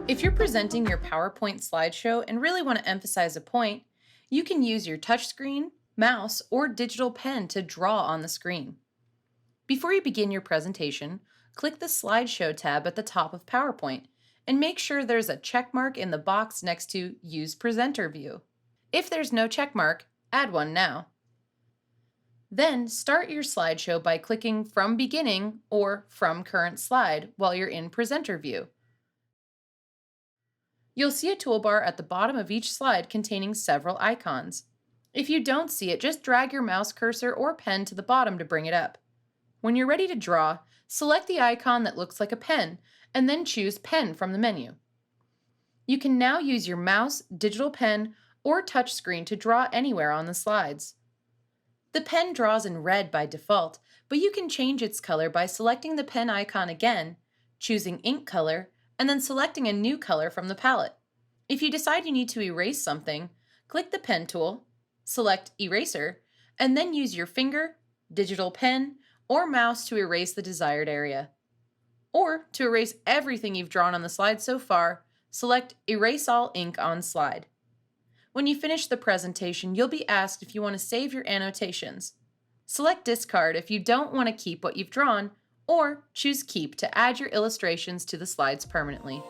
If you're presenting your PowerPoint slideshow and really want to emphasize a point, you can use your touchscreen, mouse, or digital pen to draw on the screen. Before you begin your presentation, click the Slideshow tab at the top of PowerPoint and make sure there's a check mark in the box next to Use Presenter View. If there's no check mark, add one now. Then start your slideshow by clicking From Beginning or From Current Slide while you're in Presenter View. You'll see a toolbar at the bottom of each slide containing several icons. If you don't see it, just drag your mouse cursor or pen to the bottom to bring it up. When you're ready to draw, select the icon that looks like a pen and then choose Pen from the menu. You can now use your mouse, digital pen, or touchscreen to draw anywhere on the slides. The pen draws in red by default, but you can change its color by selecting the pen icon again, choosing ink color, and then selecting a new color from the palette. If you decide you need to erase something, click the pen tool, select Eraser, and then use your finger, digital pen, or mouse to erase the desired area. Or, to erase everything you've drawn on the slide so far, select Erase All Ink on Slide. When you finish the presentation, you'll be asked if you want to save your annotations. Select Discard if you don't want to keep what you've drawn, or choose Keep to add your illustrations to the slides permanently.